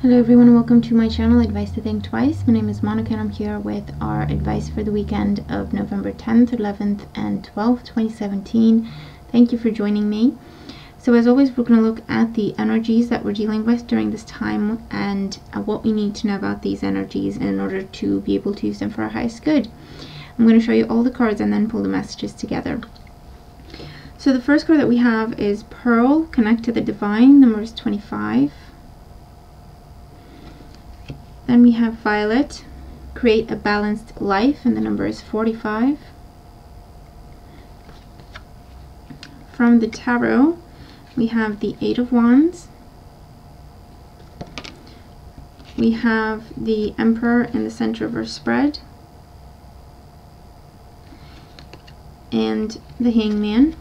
Hello everyone, welcome to my channel, Advice to Think Twice. My name is Monica and I'm here with our advice for the weekend of November 10th, 11th and 12th, 2017. Thank you for joining me. So as always, we're going to look at the energies that we're dealing with during this time and what we need to know about these energies in order to be able to use them for our highest good. I'm going to show you all the cards and then pull the messages together. So the first card that we have is Pearl, Connect to the Divine, number is 25. Then we have Violet, Create a Balanced Life, and the number is 45. From the Tarot, we have the Eight of Wands. We have the Emperor in the center of our spread. And the Hangman.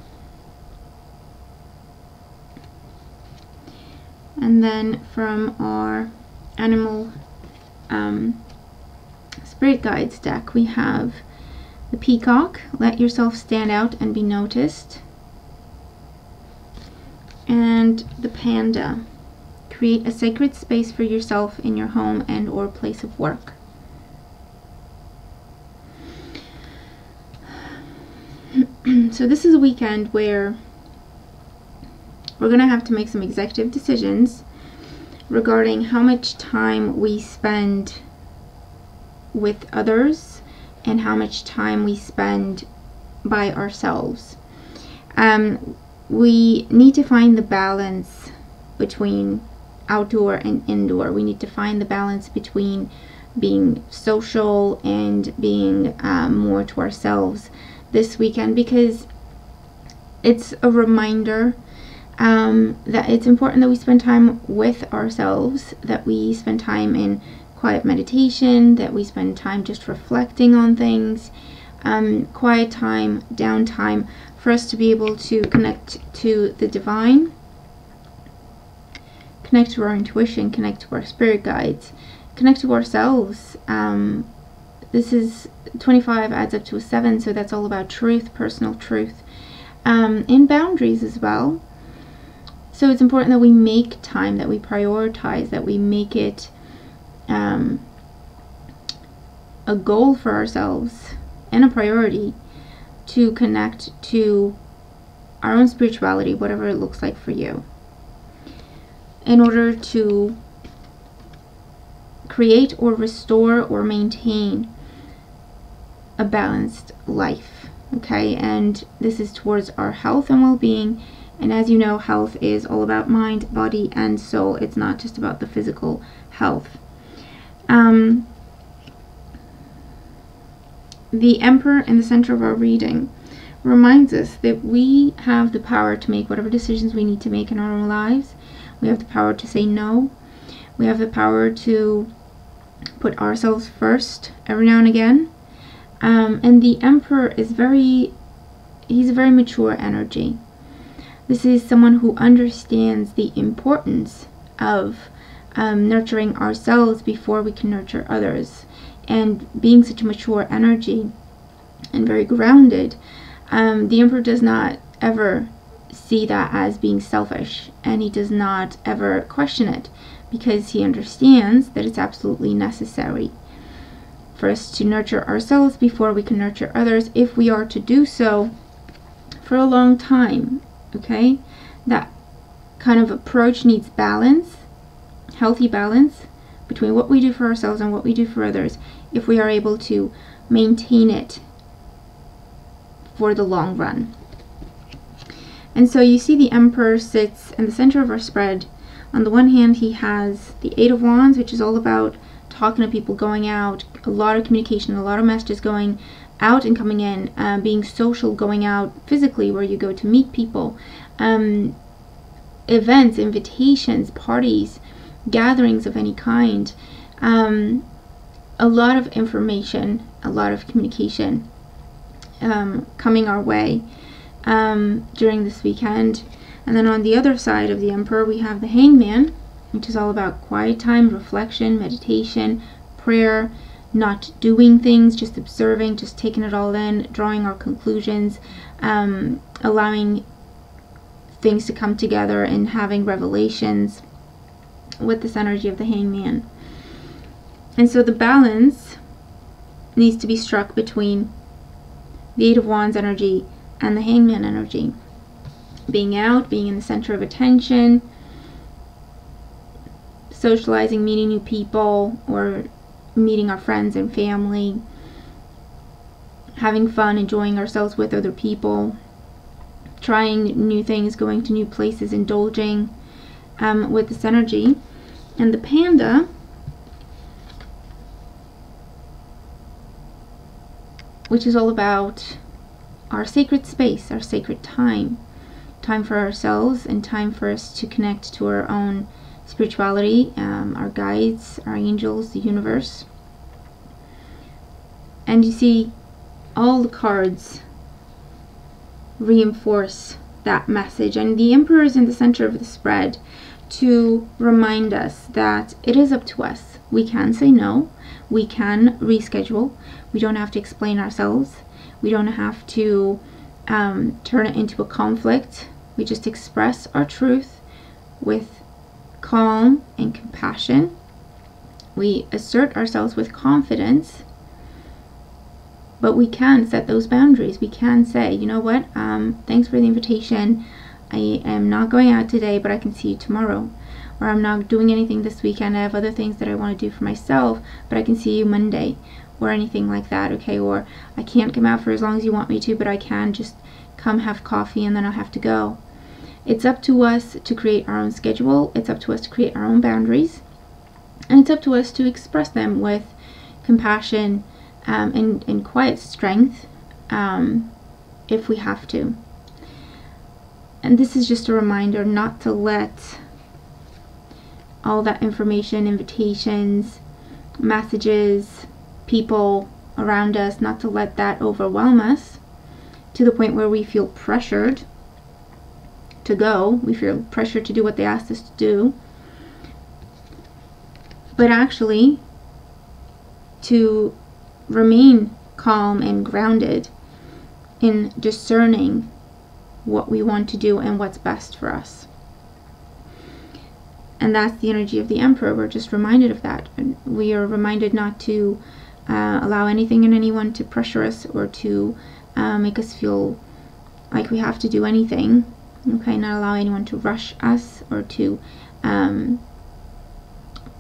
And then from our Animal Spirit Guides deck, we have the Peacock, Let Yourself Stand Out and Be Noticed, and the Panda, Create a Sacred Space for Yourself in your home and or place of work. So this is a weekend where we're going to have to make some executive decisions regarding how much time we spend with others and how much time we spend by ourselves. We need to find the balance between outdoor and indoor. We need to find the balance between being social and being more to ourselves this weekend, because it's a reminder that it's important that we spend time with ourselves, that we spend time in quiet meditation, that we spend time just reflecting on things, quiet time, downtime, for us to be able to connect to the divine, connect to our intuition, connect to our spirit guides, connect to ourselves. This is 25 adds up to a 7, so that's all about truth, personal truth, and boundaries as well. So it's important that we make time, that we prioritize, that we make it a goal for ourselves and a priority to connect to our own spirituality, whatever it looks like for you, in order to create or restore or maintain a balanced life. Okay, and this is towards our health and well-being. And as you know, health is all about mind, body, and soul. It's not just about the physical health. The Emperor in the center of our reading reminds us that we have the power to make whatever decisions we need to make in our own lives. We have the power to say no. We have the power to put ourselves first every now and again. And the Emperor is he's a very mature energy. This is someone who understands the importance of nurturing ourselves before we can nurture others. And being such a mature energy and very grounded, the Emperor does not ever see that as being selfish, and he does not ever question it, because he understands that it's absolutely necessary for us to nurture ourselves before we can nurture others, if we are to do so for a long time. Okay, that kind of approach needs balance, healthy balance between what we do for ourselves and what we do for others, if we are able to maintain it for the long run. And so you see the Emperor sits in the center of our spread. On the one hand, he has the Eight of Wands, which is all about talking to people, going out, a lot of communication, a lot of messages going out and coming in, being social, going out physically, where you go to meet people, events, invitations, parties, gatherings of any kind, a lot of information, a lot of communication coming our way during this weekend. And then on the other side of the Emperor, we have the Hangman, which is all about quiet time, reflection, meditation, prayer, not doing things, just observing, just taking it all in, drawing our conclusions, allowing things to come together and having revelations, with this energy of the Hangman. And so the balance needs to be struck between the Eight of Wands energy and the Hangman energy. Being out, being in the center of attention, socializing, meeting new people, or meeting our friends and family, having fun, enjoying ourselves with other people, trying new things, going to new places, indulging with this energy. And the Panda, which is all about our sacred space, our sacred time for ourselves, and time for us to connect to our own spirituality, our guides, our angels, the universe. And you see, all the cards reinforce that message, and the Emperor is in the center of the spread to remind us that it is up to us. We can say no, we can reschedule, we don't have to explain ourselves, we don't have to turn it into a conflict. We just express our truth with calm and compassion. We assert ourselves with confidence, but we can set those boundaries. We can say, you know what, thanks for the invitation, I am not going out today, but I can see you tomorrow. Or I'm not doing anything this weekend, I have other things that I want to do for myself, but I can see you Monday, or anything like that, okay? Or I can't come out for as long as you want me to, but I can just come have coffee and then I'll have to go. It's up to us to create our own schedule. It's up to us to create our own boundaries, and it's up to us to express them with compassion and quiet strength if we have to. And this is just a reminder not to let all that information, invitations, messages, people around us, not to let that overwhelm us to the point where we feel pressured to go. We feel pressured to do what they asked us to do. But actually, to remain calm and grounded in discerning what we want to do and what's best for us. And that's the energy of the Emperor. We're just reminded of that. And we are reminded not to allow anything and anyone to pressure us or to make us feel like we have to do anything. Okay, not allow anyone to rush us or to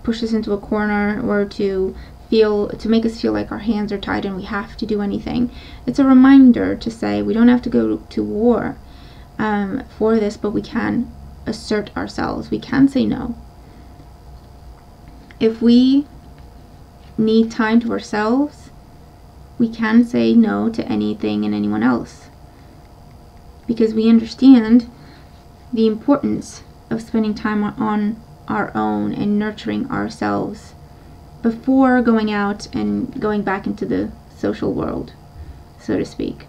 push us into a corner, or to make us feel like our hands are tied and we have to do anything. It's a reminder to say we don't have to go to war for this, but we can assert ourselves. We can say no. If we need time to ourselves, we can say no to anything and anyone else, because we understand the importance of spending time on our own and nurturing ourselves before going out and going back into the social world, so to speak.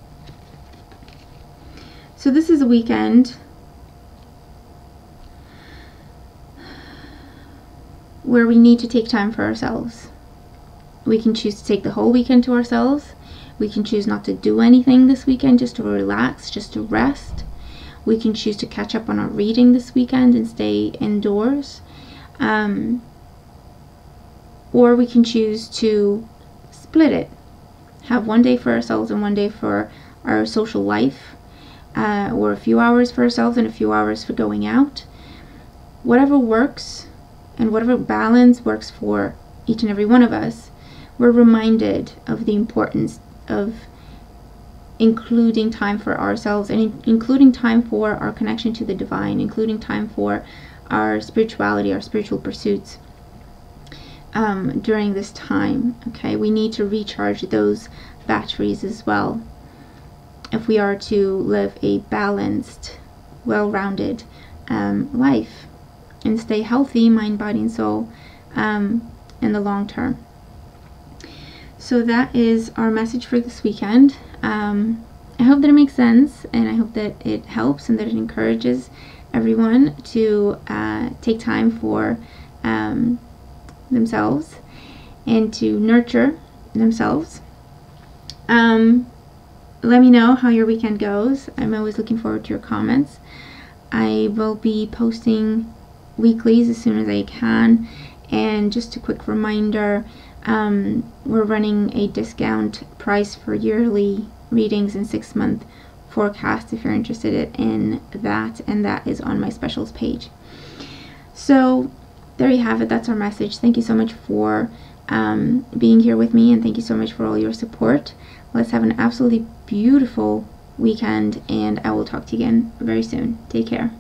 So this is a weekend where we need to take time for ourselves. We can choose to take the whole weekend to ourselves. We can choose not to do anything this weekend, just to relax, just to rest. We can choose to catch up on our reading this weekend and stay indoors. Or we can choose to split it. Have one day for ourselves and one day for our social life, or a few hours for ourselves and a few hours for going out. Whatever works and whatever balance works for each and every one of us, we're reminded of the importance of including time for ourselves and including time for our connection to the divine, including time for our spirituality, our spiritual pursuits during this time. Okay, we need to recharge those batteries as well if we are to live a balanced, well-rounded life and stay healthy, mind, body, and soul in the long term. So that is our message for this weekend. I hope that it makes sense, and I hope that it helps and that it encourages everyone to take time for themselves and to nurture themselves. Let me know how your weekend goes. I'm always looking forward to your comments. I will be posting weeklies as soon as I can. And just a quick reminder, we're running a discount price for yearly readings and 6-month forecast if you're interested in that, and that is on my specials page. So there you have it. That's our message. Thank you so much for being here with me, and thank you so much for all your support. Let's have an absolutely beautiful weekend, and I will talk to you again very soon. Take care.